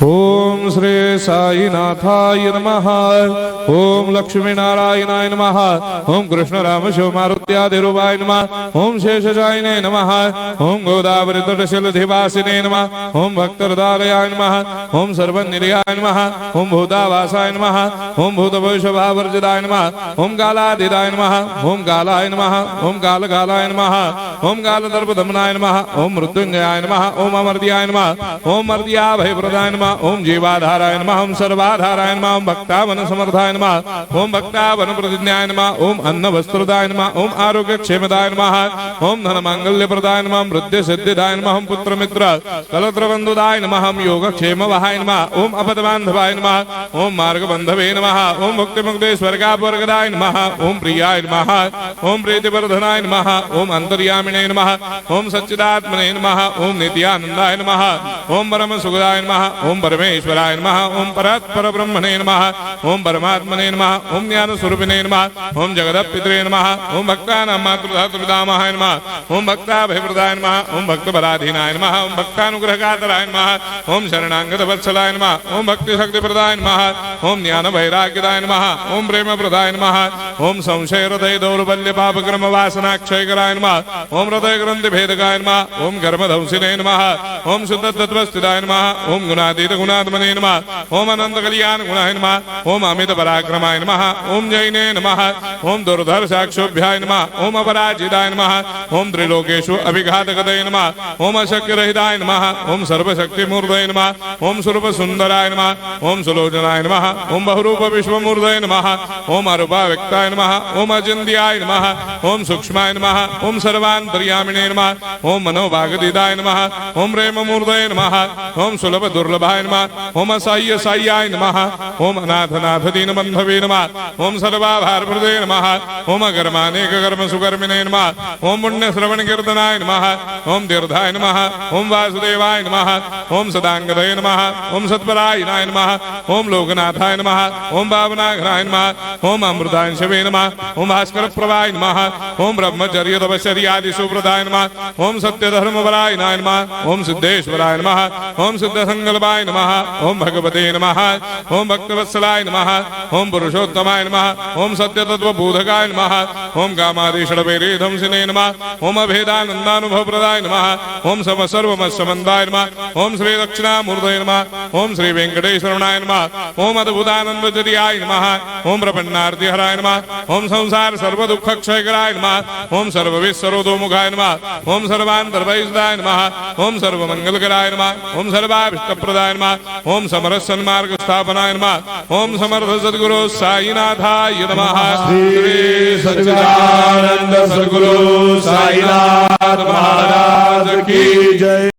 ओम श्री साईनाथाय नमः। ओम लक्ष्मी नारायणाय नमः। ओम कृष्ण राम शिव मारुत्यादिरूपाय नमः। ओम शेषशायिने नमः। ओम गोदावरी तटशिलधिवासिने नमः। ओम भक्तहृदयाय नमः। ओम सर्वनिर्याय नमः। ओम भूतावासाय नमः। ओम भूतभविष्यभावर्जिताय नमः। ओम कालातीताय नमः। ओम कालाय नमः। ओम कालकालाय नमः। ओम कालदर्पदमनाय नमः। ओम मृत्युंजयाय नमः। ओम अमर्त्याय नमः। ओम मर्त्याभयप्रदाय नमः। ओम जीवाधाराय नमः। ओम सर्वाधाराय नमः। ओम भक्तावन समर्थाय नमः। ओम भक्तावन प्रतिज्ञाय नमः। ओम अन्न वस्त्रदाय नमः। ओम आरोग्य क्षेमदाय नमः। ओम धन मांगल्य प्रदाय नमः। मृत्यु सिद्धिदाय नमः। ओम पुत्र मित्र कलत्र बंधुदाय नमः। ओम योग क्षेम वहाय नमः। ओम अपद बांधवाय नमः। ओम मार्ग बंधवे नमः। ओम मुक्ति मुक्ति स्वर्गापवर्गदाय नमः। ओम प्रियाय नमः। ओम प्रीतिवर्धनाय नमः। ओम अंतर्यामिने नमः। ओम सच्चिदात्मने नमः। ओम नित्यानंदाय नमः। ओम परम सुखदाय नमः। ओम परमेश्वराय नमः। ओम परात्पर ब्रह्मणे नमः। ओम परमात्मने नमः। ओम ज्ञान स्वरूपिणे नमः। ओम जगदपितरे नमः। ओम भक्तानां मातृधातुपितामहाय नमः। ओम भक्ताभयप्रदाय नमः। ओम भक्तपराधीनाय नमः। ओम भक्तानुग्रहकातराय नमः। ओम शरणागत वत्सलाय नमः। ओम भक्ति शक्तिप्रदाय नमः। ओम ज्ञान वैराग्यदाय नमः। ओम प्रेम प्रदाय नमः। ओम संशय हृदय दौर्बल्य पाप कर्म वासना क्षयकराय नमः। ओम हृदय ग्रंथि भेदकाय नमः। ओम कर्मधंसिने नमः। ओम शुद्ध तत्वस्थिताय नमः। ओम गुणातीत गुणात्मने नमः। ओम अनंत कल्याण गुणाय नमः। ओम अमित पराक्रमाय नमः। ओम जैने नमः। ओम दुर्धर्षाक्षोभ्याय नमः। ओम अपराजिताय नमः। ओम त्रिलोकेषु अभिघातगतये नमः। ओम अशक्य रहिताय नमः। ओम सर्वशक्तिमूर्तये नमः। ओम स्वरूप सुंदराय नमः। ओम सुलोचनाय नमः। ओम बहुरूप विश्वमूर्तये नमः। ओम अरूपाव्यक्ताय नमः। ओम अचिन्त्याय नमः। ओम सूक्ष्माय नमः। ओम सर्वान्तर्यामिने नमः। ओम मनोभागदिदाय नमः। ओम प्रेममूर्तये नमः। ओम सुलभ दुर्लभाय नमः। ओम असह्य साह्याय नमः। ओम अनाथनाथ दीनबन्धवे नमः। ओम सर्वाभारप्रदे नमः। ओम अकर्मानेक कर्म सुकर्मिणे नमः। ओम पुण्य श्रवण कीर्तनाय नमः। ओम तीर्थाय नमः। ओम वासुदेवाय नमः। ओम सदांगदये नमः। ओम सत्परायणाय नमः। ओम लोकनाथाय नमः। ओम भावनाघ्नाय नमः। ओम अमृतांशवे नमः। ओम भास्कर प्रभाय नमः। ओम ब्रह्मचर्य तपश्चर्यादि सुप्रदाय नमः। ओम सत्यधर्मपरायणाय नमः। ओम सिद्धेश्वराय नमः। ओम सिद्ध संकल्पाय नमः। ओम भगवते नमः। ओम भक्तवत्सलाय नमः। ओम पुरुषोत्तमाय नमः। ओम सत्य तत्वबोधकाय नमः। ओम कामादिषडवैरेधंसिने नमः। ओम अभेदानंदानुभव प्रदाय नमः। ओम सर्वमस्समन्दाय नमः। ओम श्री दक्षिणामूर्तये नमः। ओम श्री वेंकटेश्वराय नमः। ओम अद्भुतानंदचर्याय नमः। ओम प्रपन्नार्तिहराय नमः। ओम संसार सर्व दुख क्षयकराय नमः। ओम सर्वविश्वरोधोमुखाय नमः। ओम सर्वान्तर्भयदाय नमः। ओम सर्वमंगलकराय नमः। ओम सर्वाभिष्टप्रदाय नमः। ओम समरस सन्मार्ग स्थापनाय नमः। ओम समर्थ सद्गुरु साईनाथाय नमः। श्री सच्चिदानंद सद्गुरु साईनाथ महाराज की जय।